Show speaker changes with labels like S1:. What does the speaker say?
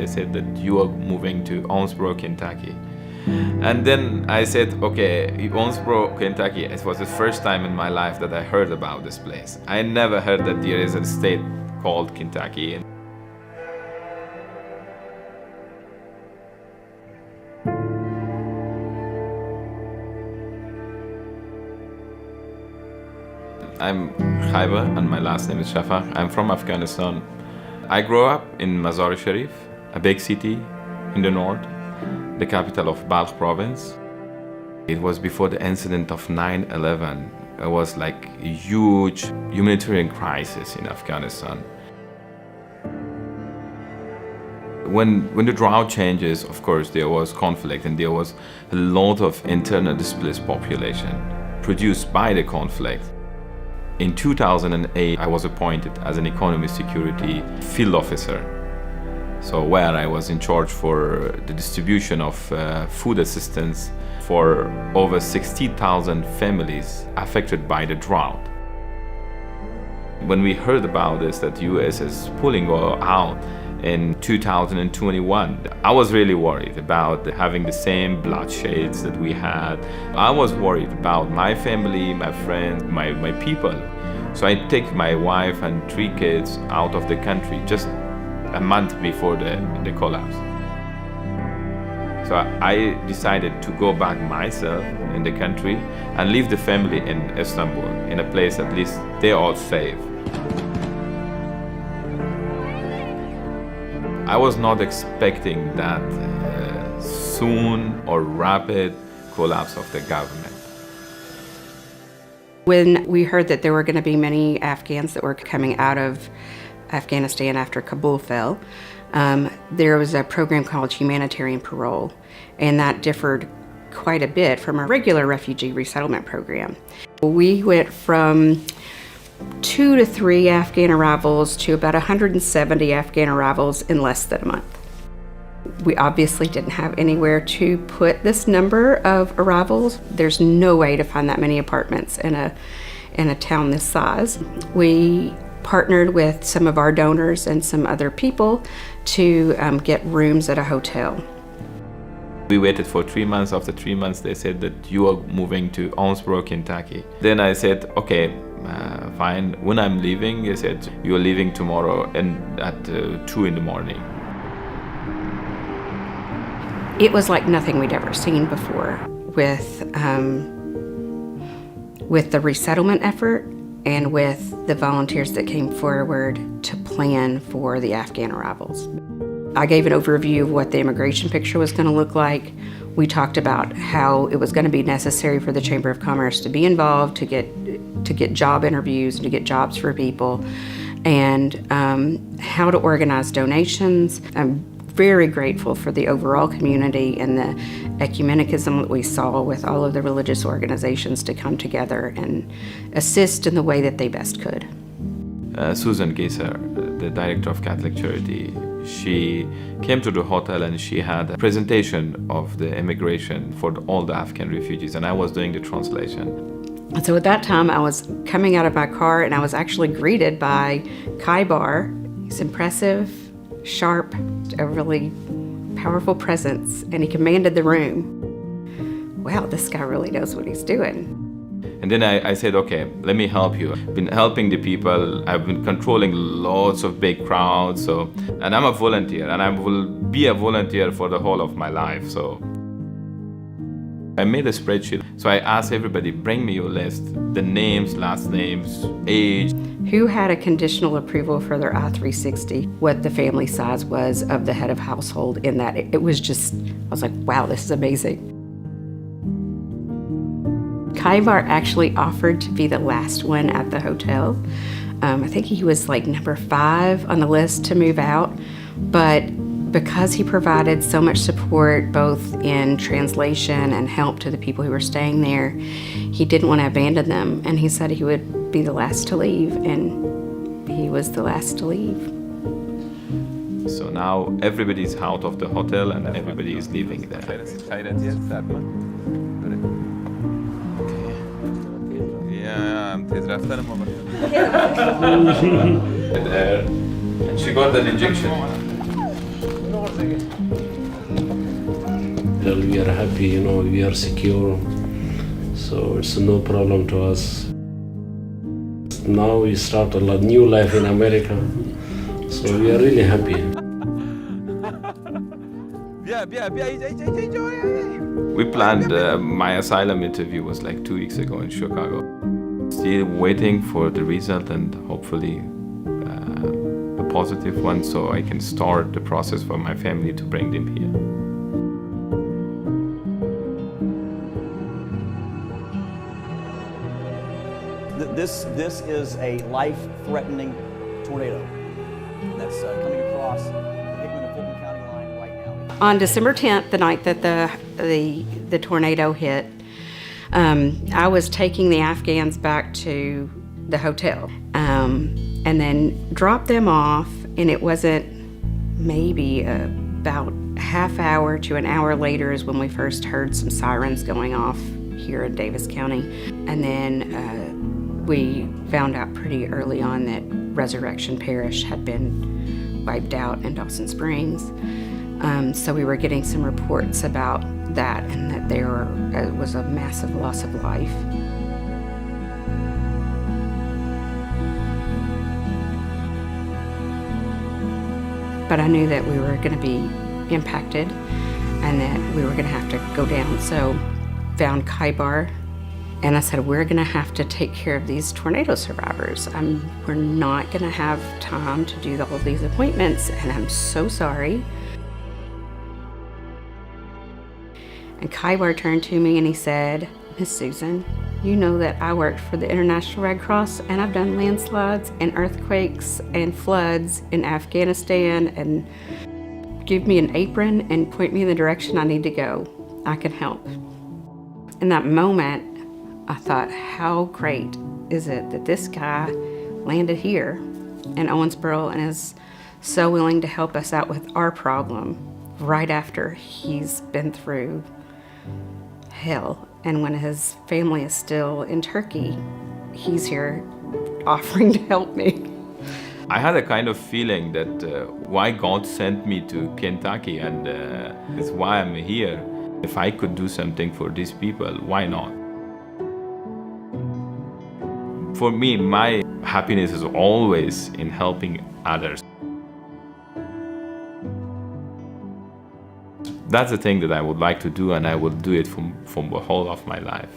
S1: they said that you are moving to Owensboro, Kentucky. And then I said, okay, Owensboro, Kentucky, it was the first time in my life that I heard about this place. I never heard that there is a state called Kentucky. I'm Khaiba and my last name is Shafaq. I'm from Afghanistan. I grew up in Mazar-e-Sharif, a big city in the north, the capital of Balkh province. It was before the incident of 9/11. It was like a huge humanitarian crisis in Afghanistan. When the drought changes, of course, there was conflict and there was a lot of internal displaced population produced by the conflict. In 2008, I was appointed as an economy security field officer. So where I was in charge for the distribution of food assistance for over 60,000 families affected by the drought. When we heard about this, that US is pulling oil out in 2021, I was really worried about having the same bloodsheds that we had. I was worried about my family, my friends, my people. So I take my wife and 3 kids out of the country just a month before the collapse. So I decided to go back myself in the country and leave the family in Istanbul, in a place at least they're all safe. I was not expecting that soon or rapid collapse of the government.
S2: When we heard that there were going to be many Afghans that were coming out of Afghanistan after Kabul fell, there was a program called humanitarian parole, and that differed quite a bit from a regular refugee resettlement program. We went from 2 to 3 Afghan arrivals to about 170 Afghan arrivals in less than a month. We obviously didn't have anywhere to put this number of arrivals. There's no way to find that many apartments in a town this size. We partnered with some of our donors and some other people to get rooms at a hotel.
S1: We waited for 3 months. After 3 months, they said that you are moving to Owensboro, Kentucky. Then I said, okay, fine. When I'm leaving, they said, you're leaving tomorrow and at 2 in the morning.
S2: It was like nothing we'd ever seen before with the resettlement effort and with the volunteers that came forward to plan for the Afghan arrivals. I gave an overview of what the immigration picture was going to look like. We talked about how it was going to be necessary for the Chamber of Commerce to be involved, to get job interviews and to get jobs for people, and how to organize donations. I'm very grateful for the overall community and the ecumenicism that we saw with all of the religious organizations to come together and assist in the way that they best could.
S1: Susan Gieser, the director of Catholic Charity, she came to the hotel and she had a presentation of the immigration for all the Afghan refugees, and I was doing the translation.
S2: And so at that time, I was coming out of my car and I was actually greeted by Khaibar. He's impressive, sharp, a really powerful presence, and he commanded the room. Wow, this guy really knows what he's doing.
S1: And then I said, okay, let me help you. I've been helping the people. I've been controlling lots of big crowds. And I'm a volunteer, and I will be a volunteer for the whole of my life. So I made a spreadsheet. So I asked everybody, bring me your list, the names, last names, age.
S2: Who had a conditional approval for their I-360, what the family size was of the head of household in that. It was just, I was like, wow, this is amazing. Khaibar actually offered to be the last one at the hotel. I think he was like number 5 on the list to move out, but because he provided so much support both in translation and help to the people who were staying there, he didn't want to abandon them, and he said he would be the last to leave, and he was the last to leave.
S1: So now everybody's out of the hotel and everybody is leaving there. And she got an injection.
S3: Well, we are happy, you know, we are secure, so it's no problem to us. Now we start a new life in America, so we are really happy.
S1: We planned, my asylum interview was like 2 weeks ago in Chicago. Still waiting for the result and hopefully a positive one so I can start the process for my family to bring them here.
S4: This is a life-threatening tornado that's coming across the Hickman and Fulton County line right now.
S2: On December 10th, the night that the tornado hit, I was taking the Afghans back to the hotel and then dropped them off, and it wasn't maybe about a half hour to an hour later is when we first heard some sirens going off here in Davis County. And then we found out pretty early on that Resurrection Parish had been wiped out in Dawson Springs. So we were getting some reports about that and that there was a massive loss of life. But I knew that we were going to be impacted and that we were going to have to go down. So found Kaibar, and I said, we're going to have to take care of these tornado survivors. We're not going to have time to do all these appointments, and I'm so sorry. And Kaibar turned to me and he said, Miss Susan, you know that I worked for the International Red Cross, and I've done landslides and earthquakes and floods in Afghanistan, and give me an apron and point me in the direction I need to go. I can help. In that moment, I thought, how great is it that this guy landed here in Owensboro and is so willing to help us out with our problem right after he's been through hell. And when his family is still in Turkey, he's here offering to help me.
S1: I had a kind of feeling that why God sent me to Kentucky, and it's why I'm here. If I could do something for these people, why not? For me, my happiness is always in helping others. That's the thing that I would like to do, and I will do it from the whole of my life.